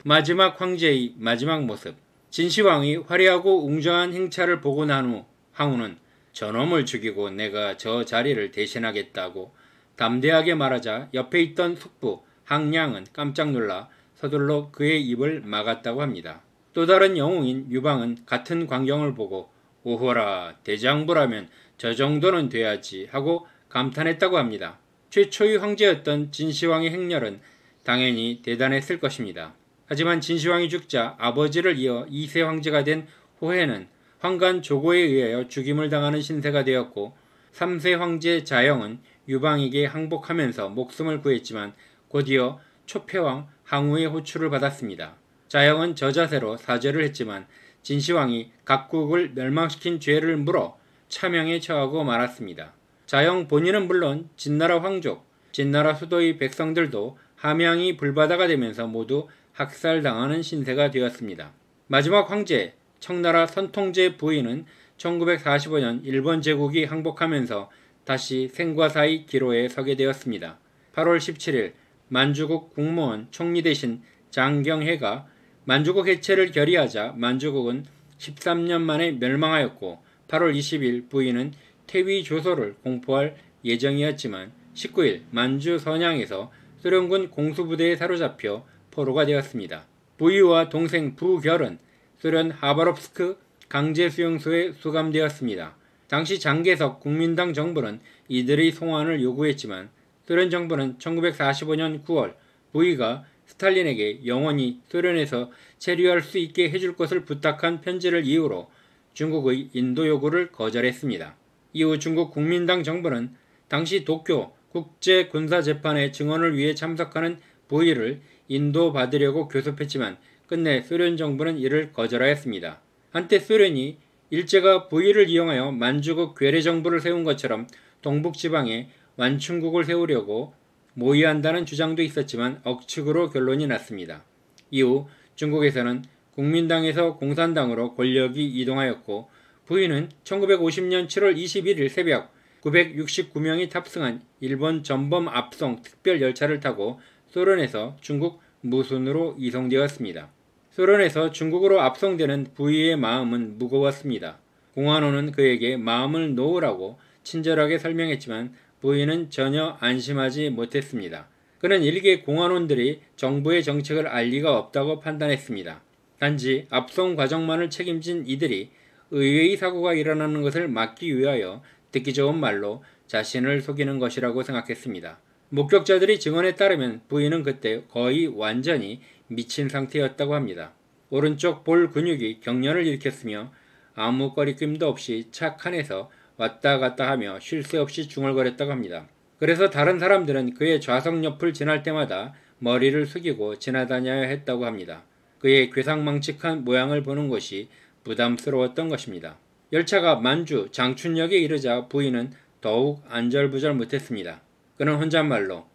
마지막 황제의 마지막 모습. 진시황이 화려하고 웅장한 행차를 보고 난 후 황후는 저놈을 죽이고 내가 저 자리를 대신하겠다고 담대하게 말하자 옆에 있던 숙부 항량은 깜짝 놀라 서둘러 그의 입을 막았다고 합니다. 또 다른 영웅인 유방은 같은 광경을 보고 오호라, 대장부라면 저 정도는 돼야지 하고 감탄했다고 합니다. 최초의 황제였던 진시황의 행렬은 당연히 대단했을 것입니다. 하지만 진시황이 죽자 아버지를 이어 2세 황제가 된 호해는 황간 조고에 의하여 죽임을 당하는 신세가 되었고 3세 황제 자영은 유방에게 항복하면서 목숨을 구했지만 곧이어 초패왕 항우의 호출을 받았습니다. 자영은 저자세로 사죄를 했지만 진시황이 각국을 멸망시킨 죄를 물어 차명에 처하고 말았습니다. 자영 본인은 물론 진나라 황족, 진나라 수도의 백성들도 함양이 불바다가 되면서 모두 학살당하는 신세가 되었습니다. 마지막 황제 청나라 선통제 부인은 1945년 일본 제국이 항복하면서 다시 생과 사의 기로에 서게 되었습니다. 8월 17일 만주국 국무원 총리 대신 장경회가 만주국 해체를 결의하자 만주국은 13년 만에 멸망하였고 8월 20일 부인은 퇴위 조서를 공포할 예정이었지만 19일 만주 선양에서 소련군 공수부대에 사로잡혀 포로가 되었습니다. 부위와 동생 부결은 소련 하바롭스크 강제수용소에 수감되었습니다. 당시 장개석 국민당 정부는 이들의 송환을 요구했지만 소련 정부는 1945년 9월 부위가 스탈린에게 영원히 소련에서 체류할 수 있게 해줄 것을 부탁한 편지를 이유로 중국의 인도 요구를 거절했습니다. 이후 중국 국민당 정부는 당시 도쿄 국제군사재판의 증언을 위해 참석하는 부위를 인도받으려고 교섭했지만 끝내 소련 정부는 이를 거절하였습니다. 한때 소련이 일제가 부위를 이용하여 만주국 괴뢰 정부를 세운 것처럼 동북지방에 완충국을 세우려고 모의한다는 주장도 있었지만 억측으로 결론이 났습니다. 이후 중국에서는 국민당에서 공산당으로 권력이 이동하였고 부위는 1950년 7월 21일 새벽 969명이 탑승한 일본 전범 압송 특별 열차를 타고 소련에서 중국 무순으로 이송되었습니다. 소련에서 중국으로 압송되는 부위의 마음은 무거웠습니다. 공안호는 그에게 마음을 놓으라고 친절하게 설명했지만 부위는 전혀 안심하지 못했습니다. 그는 일개 공안원들이 정부의 정책을 알 리가 없다고 판단했습니다. 단지 압송 과정만을 책임진 이들이 의외의 사고가 일어나는 것을 막기 위하여 듣기 좋은 말로 자신을 속이는 것이라고 생각했습니다. 목격자들이 증언에 따르면 부인은 그때 거의 완전히 미친 상태였다고 합니다. 오른쪽 볼 근육이 경련을 일으켰으며 아무 꺼리낌도 없이 차 칸에서 왔다 갔다 하며 쉴 새 없이 중얼거렸다고 합니다. 그래서 다른 사람들은 그의 좌석 옆을 지날 때마다 머리를 숙이고 지나다녀야 했다고 합니다. 그의 괴상망측한 모양을 보는 것이 부담스러웠던 것입니다. 열차가 만주 장춘역에 이르자 부인은 더욱 안절부절 못했습니다. 그는 혼잣말로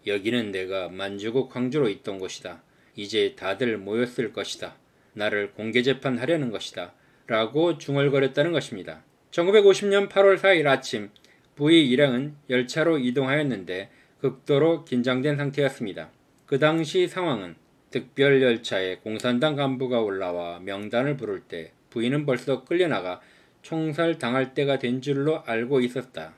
여기는 내가 만주국 황주로 있던 곳이다. 이제 다들 모였을 것이다. 나를 공개재판하려는 것이다. 라고 중얼거렸다는 것입니다. 1950년 8월 4일 아침 부위 일행은 열차로 이동하였는데 극도로 긴장된 상태였습니다. 그 당시 상황은 특별열차에 공산당 간부가 올라와 명단을 부를 때 부인은 벌써 끌려나가 총살당할 때가 된 줄로 알고 있었다.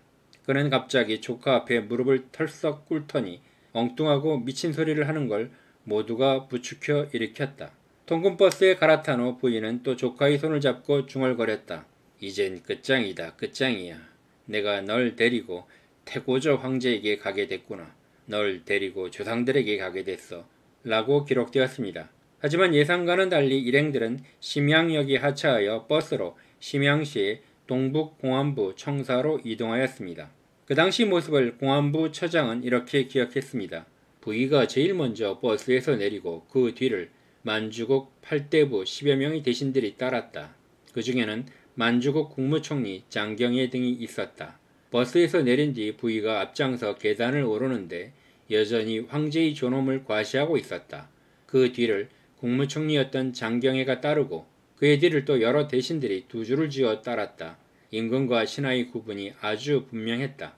그는 갑자기 조카 앞에 무릎을 털썩 꿇더니 엉뚱하고 미친 소리를 하는 걸 모두가 부추겨 일으켰다. 통근버스에 갈아탄 후 부인은 또 조카의 손을 잡고 중얼거렸다. 이젠 끝장이다. 끝장이야. 내가 널 데리고 태고조 황제에게 가게 됐구나. 널 데리고 조상들에게 가게 됐어. 라고 기록되었습니다. 하지만 예상과는 달리 일행들은 심양역에 하차하여 버스로 심양시의 동북공안부 청사로 이동하였습니다. 그 당시 모습을 공안부 처장은 이렇게 기억했습니다. 부위가 제일 먼저 버스에서 내리고 그 뒤를 만주국 8대부 10여 명의 대신들이 따랐다. 그 중에는 만주국 국무총리 장경회 등이 있었다. 버스에서 내린 뒤 부위가 앞장서 계단을 오르는데 여전히 황제의 존엄을 과시하고 있었다. 그 뒤를 국무총리였던 장경회가 따르고 그의 뒤를 또 여러 대신들이 두 줄을 지어 따랐다. 임금과 신하의 구분이 아주 분명했다.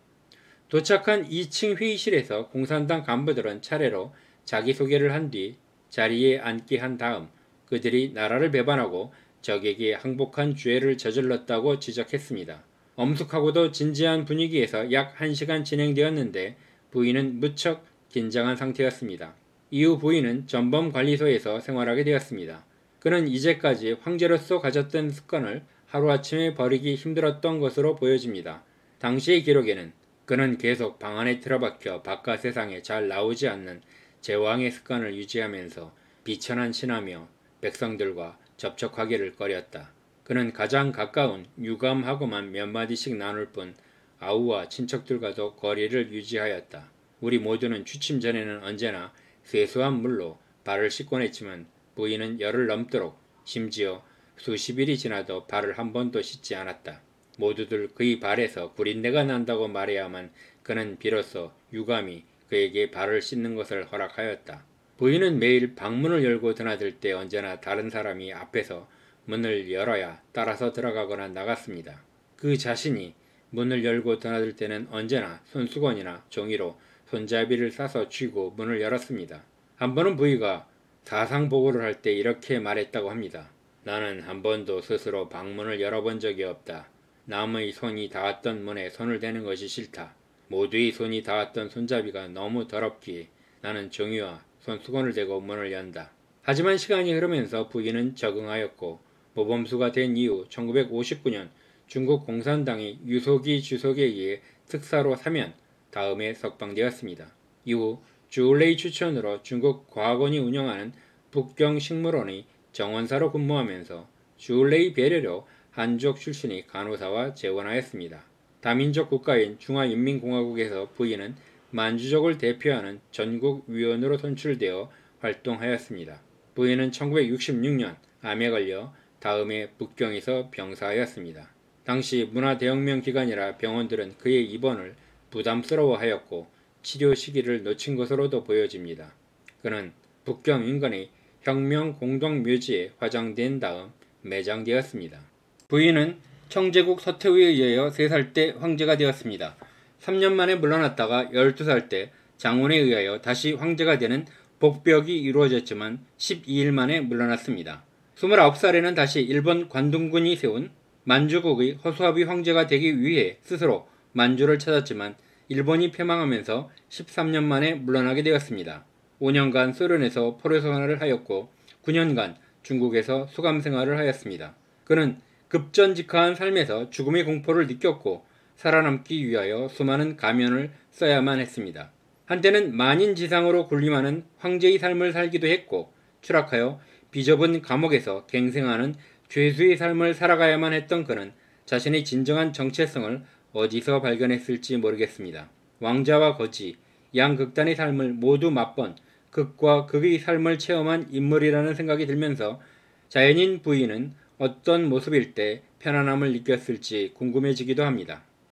도착한 2층 회의실에서 공산당 간부들은 차례로 자기소개를 한 뒤 자리에 앉게 한 다음 그들이 나라를 배반하고 적에게 항복한 죄를 저질렀다고 지적했습니다. 엄숙하고도 진지한 분위기에서 약 1시간 진행되었는데 부인은 무척 긴장한 상태였습니다. 이후 부인은 전범관리소에서 생활하게 되었습니다. 그는 이제까지 황제로서 가졌던 습관을 하루아침에 버리기 힘들었던 것으로 보여집니다. 당시의 기록에는 그는 계속 방 안에 틀어박혀 바깥 세상에 잘 나오지 않는 제왕의 습관을 유지하면서 비천한 신하며 백성들과 접촉하기를 꺼렸다. 그는 가장 가까운 유감하고만 몇 마디씩 나눌 뿐 아우와 친척들과도 거리를 유지하였다. 우리 모두는 취침 전에는 언제나 세수한 물로 발을 씻곤 했지만 부인은 열흘 넘도록 심지어 수십일이 지나도 발을 한 번도 씻지 않았다. 모두들 그의 발에서 구린내가 난다고 말해야만 그는 비로소 유감이 그에게 발을 씻는 것을 허락하였다. 부인은 매일 방문을 열고 드나들 때 언제나 다른 사람이 앞에서 문을 열어야 따라서 들어가거나 나갔습니다. 그 자신이 문을 열고 드나들 때는 언제나 손수건이나 종이로 손잡이를 싸서 쥐고 문을 열었습니다. 한 번은 부이가 사상보고를 할 때 이렇게 말했다고 합니다. 나는 한 번도 스스로 방문을 열어본 적이 없다. 남의 손이 닿았던 문에 손을 대는 것이 싫다. 모두의 손이 닿았던 손잡이가 너무 더럽기에 나는 종이와 손수건을 대고 문을 연다. 하지만 시간이 흐르면서 부인은 적응하였고 모범수가 된 이후 1959년 중국 공산당이 유소기 주석에 의해 특사로 사면 다음에 석방되었습니다. 이후 주울레이 추천으로 중국 과학원이 운영하는 북경식물원의 정원사로 근무하면서 주울레이 배려로 한족 출신의 간호사와 재원하였습니다. 다민족 국가인 중화인민공화국에서 부인은 만주족을 대표하는 전국위원으로 선출되어 활동하였습니다. 부인은 1966년 암에 걸려 다음해 북경에서 병사하였습니다. 당시 문화대혁명 기간이라 병원들은 그의 입원을 부담스러워하였고 치료 시기를 놓친 것으로도 보여집니다. 그는 북경 인근의 혁명공동묘지에 화장된 다음 매장되었습니다. 부인은 청제국 서태후에 의하여 3살 때 황제가 되었습니다. 3년 만에 물러났다가 12살 때 장훈에 의하여 다시 황제가 되는 복벽이 이루어졌지만 12일 만에 물러났습니다. 29살에는 다시 일본 관동군이 세운 만주국의 허수아비 황제가 되기 위해 스스로 만주를 찾았지만 일본이 패망하면서 13년 만에 물러나게 되었습니다. 5년간 소련에서 포로 생활을 하였고 9년간 중국에서 수감 생활을 하였습니다. 그는 급전직하한 삶에서 죽음의 공포를 느꼈고 살아남기 위하여 수많은 가면을 써야만 했습니다. 한때는 만인지상으로 군림하는 황제의 삶을 살기도 했고 추락하여 비좁은 감옥에서 갱생하는 죄수의 삶을 살아가야만 했던 그는 자신의 진정한 정체성을 어디서 발견했을지 모르겠습니다. 왕자와 거지, 양극단의 삶을 모두 맛본 극과 극의 삶을 체험한 인물이라는 생각이 들면서 자연인 부인은 어떤 모습일 때 편안함을 느꼈을지 궁금해지기도 합니다.